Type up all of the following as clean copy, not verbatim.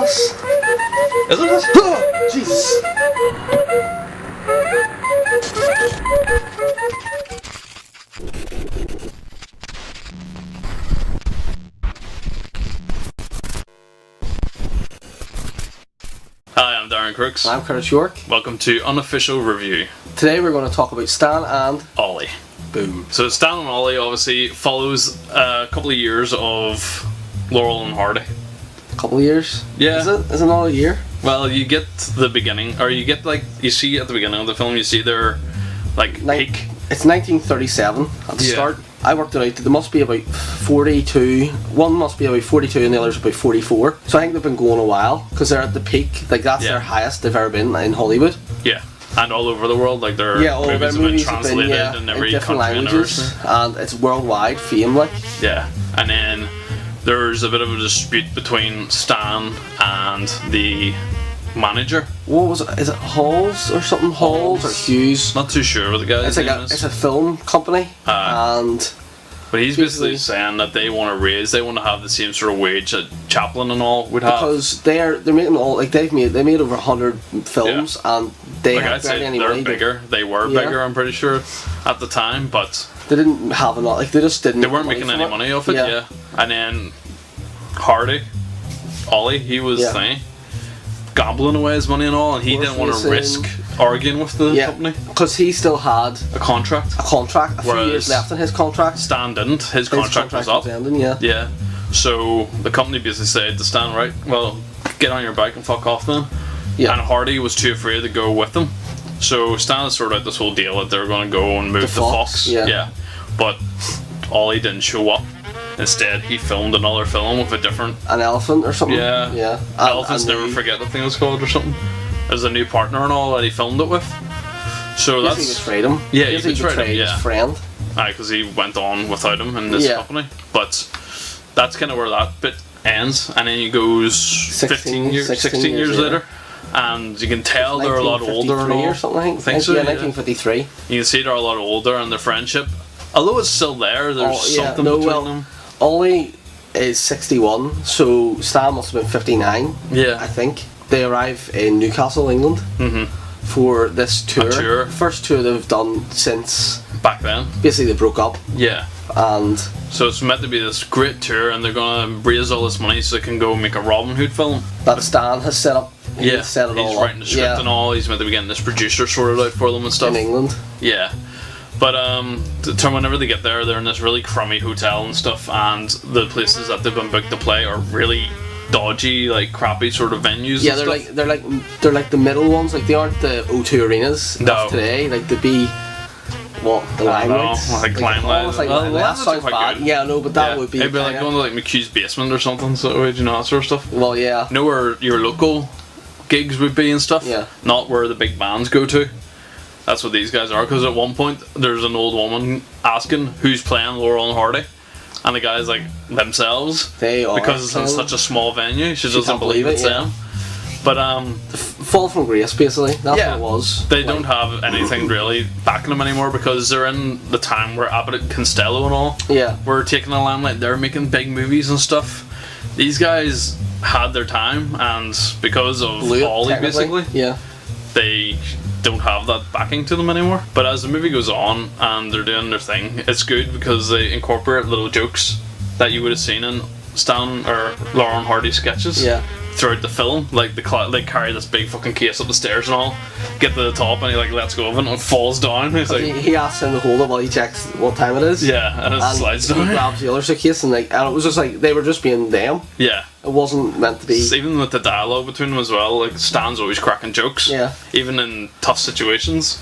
glass. Is it? Oh, Jesus. Hi, I'm Darren Crooks. I'm Curtis York. Welcome to Unofficial Review. Today we're going to talk about Stan and Ollie. Boom. So Stan and Ollie obviously follows a couple of years of Laurel and Hardy. A couple of years? Yeah. Is it not a year? Well, you get the beginning, or you get you see at the beginning of the film, you see their peak. It's 1937 at the start. I worked it out. There must be about 42. One must be about 42 and the other's about 44. So I think they've been going a while because they're at the peak. That's their highest they've ever been in Hollywood. Yeah. And all over the world, their movies have been translated in every different country languages, and it's worldwide fame. Yeah, and then there's a bit of a dispute between Stan and the manager. What was it? Is it Halls or something? Halls or Hughes? Not too sure what the guy's name is. It's a film company, and but he's basically saying that they want to have the same sort of wage that Chaplin and all would have, because they're making all they made over 100 films, and they have barely any money. Bigger. They were bigger, I'm pretty sure, at the time, but they didn't have enough. They just didn't. They weren't making any money off it. Yeah. And then Hardy, Ollie, he was gambling away his money and all, and he didn't want to risk arguing with the company because he still had a contract. A few years left in his contract. Stan didn't. His contract was up. Ending, yeah. So the company basically said to Stan, right, well, get on your bike and fuck off then. Yeah. And Hardy was too afraid to go with them. So Stan sorted out this whole deal that they were going to go and move to Fox. Yeah. But Ollie didn't show up. Instead, he filmed another film with an elephant or something. Yeah. Elephants Never Forget, I think it was called, or something. There's a new partner and all that he filmed it with. So he betrayed him. Yeah, he betrayed his friend. Because he went on without him in this company. But that's kind of where that bit ends, and then he goes 16 years later. And you can tell they're a lot older and all. Or something, I think so. Yeah, 1953. You can see they're a lot older, and their friendship, although it's still there's something between them. Ollie is 61, so Stan must have been 59. Yeah, I think. They arrive in Newcastle, England, for this tour. First tour they've done since back then. Basically, they broke up. Yeah, and so it's meant to be this great tour, and they're gonna raise all this money so they can go make a Robin Hood film that Stan has set up. He's writing the script and all. He's meant to be getting this producer sorted out for them and stuff in England. Yeah. But whenever they get there, they're in this really crummy hotel and stuff, and the places that they've been booked to play are really dodgy, crappy sort of venues. Yeah, they're like the middle ones. They aren't the O2 arenas of today. They'd be the Limelight. Limelight. Well, that sounds bad. Yeah, no, but that would be. It'd be like going to McHugh's basement or something. So that sort of stuff. Well, yeah. Know where your local gigs would be and stuff. Yeah. Not where the big bands go to. That's what these guys are, because at one point there's an old woman asking who's playing Laurel and Hardy, and the guys themselves. They are, because it's in such a small venue. She doesn't believe it's them. But fall from grace, basically. That's what it was. They don't have anything really backing them anymore, because they're in the time where Abbott and Costello and all were taking the limelight. They're making big movies and stuff. These guys had their time, and because of Ollie, basically, they don't have that backing to them anymore. But as the movie goes on and they're doing their thing, it's good because they incorporate little jokes that you would have seen in Stan or Laurel and Hardy sketches throughout the film. They carry this big fucking case up the stairs and all, get to the top, and he lets go of it and it falls down. He asks him to hold it while he checks what time it is. Yeah, and it slides down. He grabs the other suitcase and it was just they were just being them. Yeah. It wasn't meant to be. Even with the dialogue between them as well, Stan's always cracking jokes. Yeah. Even in tough situations.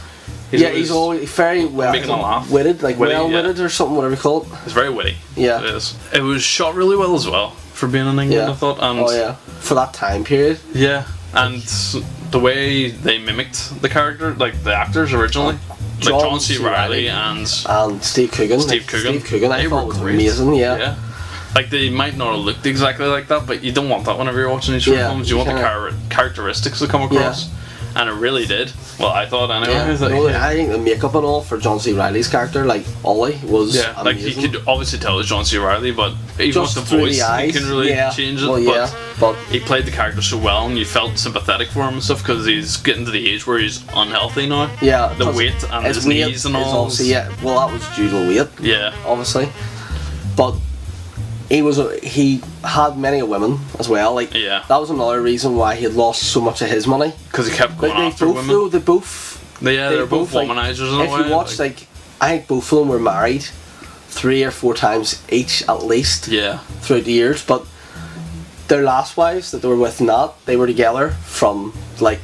He's always very making them laugh. Witted, well-witted or something, whatever you call it. It's very witty. Yeah. It is. It was shot really well as well for being in England, I thought. And for that time period. Yeah. And the way they mimicked the character, the actors originally. Jon C. Reilly and Steve Coogan. Steve Coogan. I thought was amazing, yeah. They might not have looked exactly like that, but you don't want that whenever you're watching these short films. You want the characteristics to come across. and it really did. Well, I thought anyway. I think the makeup and all for John C. Reilly's character, like Ollie, was amazing. Like you could obviously tell it was John C. Reilly, but even with the voice, you can really change it. But he played the character so well, and you felt sympathetic for him and stuff because he's getting to the age where he's unhealthy now. Yeah, the weight and his knees and all. Well, that was due to weight. Yeah, obviously, but. He had many women as well. Like that was another reason why he had lost so much of his money. Because he kept going after women. They're both womanizers in a way. If you watch, I think both of them were married 3 or 4 times each at least. Yeah. Throughout the years, but their last wives that they were with, they were together from I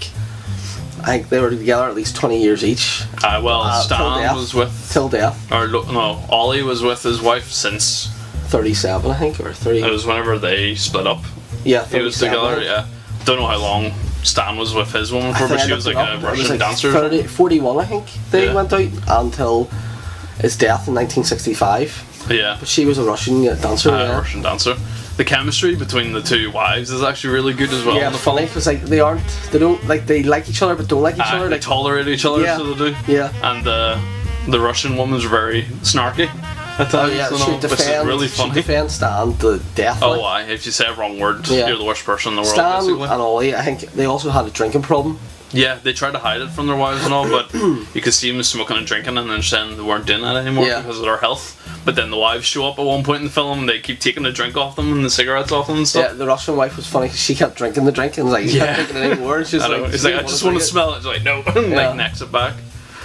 think they were together at least 20 years each. Stan was with till death. Or no, Ollie was with his wife since 37, I think, or 30. It was whenever they split up. Yeah, he was together. Yeah, don't know how long Stan was with his woman for, but she was like a Russian dancer. 41, I think they went out until his death in 1965. Yeah, but she was a Russian dancer. Russian dancer. The chemistry between the two wives is actually really good as well. Yeah, it's funny because they like each other but don't like each other. They tolerate each other, so they do. Yeah, and the Russian woman's very snarky. Which is really funny. She defends Stan to death. If you say a wrong word, you're the worst person in the world. Stan basically. And Ollie, I think they also had a drinking problem. Yeah, they tried to hide it from their wives and all, but you could see them smoking and drinking and then saying they weren't doing that anymore because of their health. But then the wives show up at one point in the film and they keep taking the drink off them and the cigarettes off them and stuff. Yeah, the Russian wife was funny because she kept drinking the drink and was like, you can't drink it anymore. And she's I just want to smell it. She's like, no. Like, necks it back.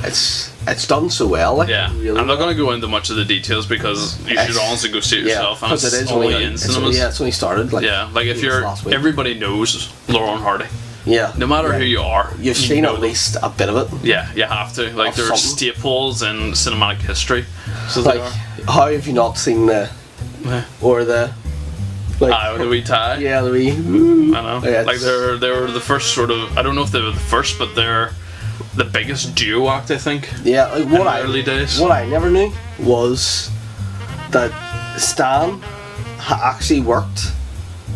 It's done so well. Really I'm not going to go into much of the details because you should honestly go see it yourself. And it's only in cinemas. It's only started. If everybody knows Laurel and Hardy. Yeah. No matter who you are, you've seen at least a bit of it. Yeah, you have to. There's staples in cinematic history. So how have you not seen the the wee tie? Yeah, the wee. I know. Yeah, they were the first sort of. I don't know if they were the first, but they're the biggest duo act, I think. Yeah, early days. What I never knew was that Stan actually worked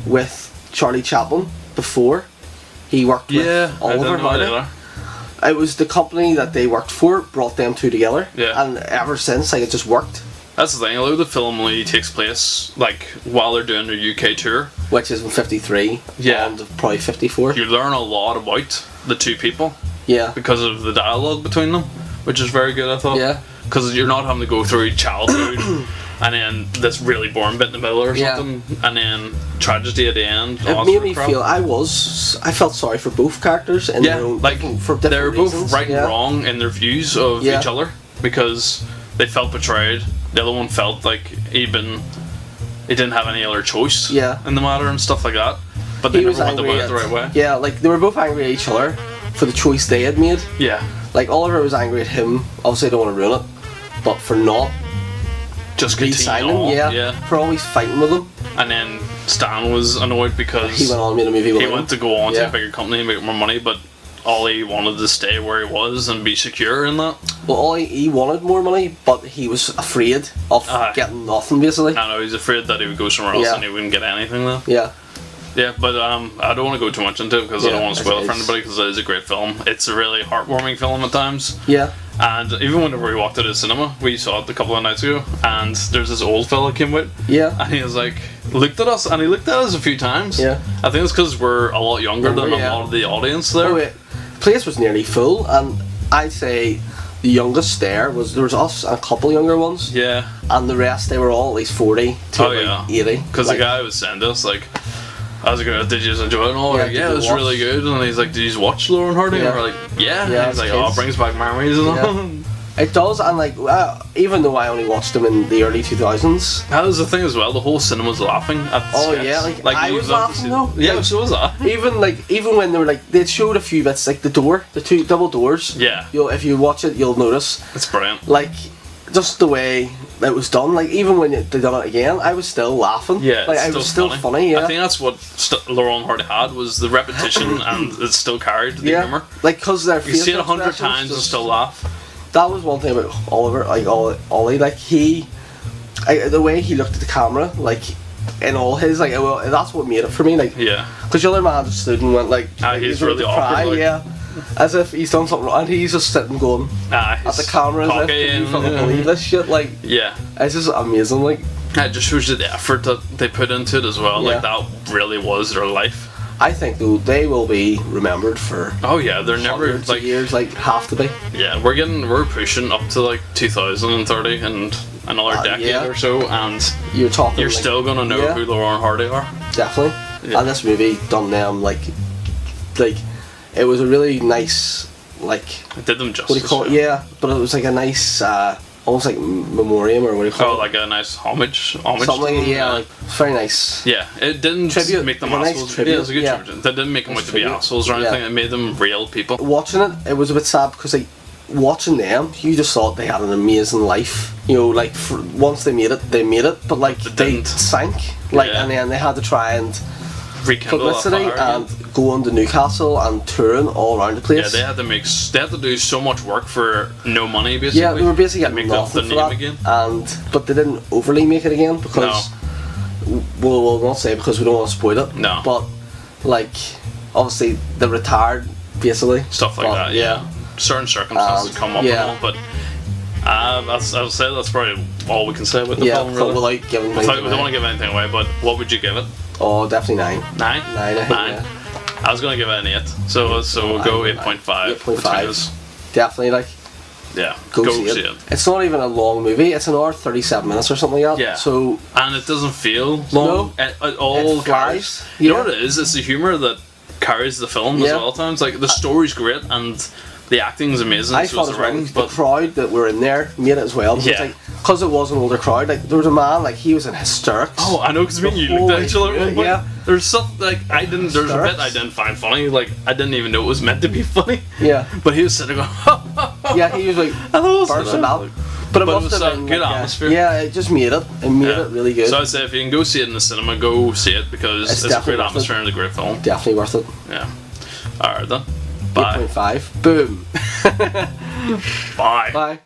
with Charlie Chaplin before he worked with Oliver Hardy. It was the company that they worked for brought them two together. Yeah. And ever since, it just worked. That's the thing. A lot of the film only takes place while they're doing their UK tour, which is in 53. Yeah. And probably 54. You learn a lot about the two people. Yeah. Because of the dialogue between them, which is very good, I thought. Yeah. Because you're not having to go through childhood and then this really boring bit in the middle or something, and then tragedy at the end. It made me feel I felt sorry for both characters in their own, for different they were both reasons. right and wrong in their views of each other because they felt betrayed. The other one felt like he didn't have any other choice in the matter and stuff like that. But they never went about it the right way. Yeah, they were both angry at each other for the choice they had made. Yeah. Oliver was angry at him. Obviously, I don't want to ruin it, but for not just continuing for always fighting with him. And then Stan was annoyed because he went on and made a movie with him. He went to go on to a bigger company and make more money, but Ollie wanted to stay where he was and be secure in that. Well, Ollie, he wanted more money, but he was afraid of getting nothing, basically. I know, he's afraid that he would go somewhere else and he wouldn't get anything though. Yeah. Yeah, but I don't want to go too much into it because I don't want to spoil it for anybody because it is a great film. It's a really heartwarming film at times. Yeah. And even whenever we walked out of the cinema, we saw it a couple of nights ago, and there's this old fella came with. Yeah. And he was looked at us a few times. Yeah. I think it's because we're a lot younger than a lot of the audience there. The place was nearly full, and I'd say the youngest there was us and a couple younger ones. Yeah. And the rest, they were all at least 40 to 80. Because the guy was saying to us, how's it going? Did you enjoy it and all? It was really good. And he's like, did you watch Laurel and Hardy? And we're like, yeah. And he's like, it brings back memories and all. It does, and even though I only watched them in the early 2000s. That was the thing as well, the whole cinema's laughing at the sketch. I was laughing though. Yeah, so was I. Even when they were they'd showed a few bits, the two double doors. Yeah. If you watch it, you'll notice. It's brilliant. Just the way it was done, even when they done it again, I was still laughing. Yeah, it was still funny. Yeah, I think that's what Laurel and Hardy had was the repetition, and it still carried the humour. Because they're you see it 100 times and still laugh. That was one thing about Oliver, Ollie, the way he looked at the camera, in all his, that's what made it for me, yeah. Because the other man just stood and went he's really awkward. Yeah. as if he's done something wrong, and he's just sitting going at the camera as if you fucking believe this shit. Like, it's just amazing. Like, it just shows you the effort that they put into it as well. Like, that really was their life. I think though they will be remembered for. Oh yeah, they're never like years. Like, have to be. Yeah, we're pushing up to like 2030 and another decade or so, and you're like, still gonna know who Laurel and Hardy are. Definitely. And this movie done them like it was a really nice, like, it did them justice. What do you call it? Yeah, but it was like a nice almost like memoriam, or what do you call it? Oh, like a nice homage something like, like, very nice. Yeah, it didn't make them assholes. Nice, it was a good tribute. They didn't make them out to be assholes or anything. It made them real people. Watching it was a bit sad because, like, watching them, you just thought they had an amazing life. You know, like, once they made it, but like they sank. Like, and then they had to try and rekindle publicity and go on to Newcastle and touring all around the place. Yeah, they had to do so much work for no money, basically. Yeah, they were basically getting nothing for that, again. But they didn't overly make it again because we'll not say because we don't want to spoil it. No. But like, obviously they retired, basically. Stuff like that. Yeah. Certain circumstances come up and all, but I'll say that's probably all we can say about the film. Really. Without giving we don't want to give anything away, but what would you give it? Oh, definitely 9. 9? 9, I think, 9. I was going to give it an 8, so we'll go 8.5. 8.5. Definitely, like, go see it. It's not even a long movie, it's an hour 37 minutes or something like that. Yeah. So, and it doesn't feel long. No, it all carries. You know what it is? It's the humour that carries the film as well at times. Like, the story's great and the acting's amazing. I thought the crowd that were in there made it as well. Because it was an older crowd. Like, there was a man, like, he was in hysterics. Oh, I know, because me and you looked at each other. There's something, like, there's a bit I didn't find funny. Like, I didn't even know it was meant to be funny. Yeah. But he was sitting going, yeah, he was like, bursting out. But it must have been good atmosphere. Yeah, it just made it. It made it really good. So I'd say if you can go see it in the cinema, go see it because it's a great atmosphere and a great film. Definitely worth it. Yeah. Alright then. Bye. 8.5. Boom. Bye. Bye.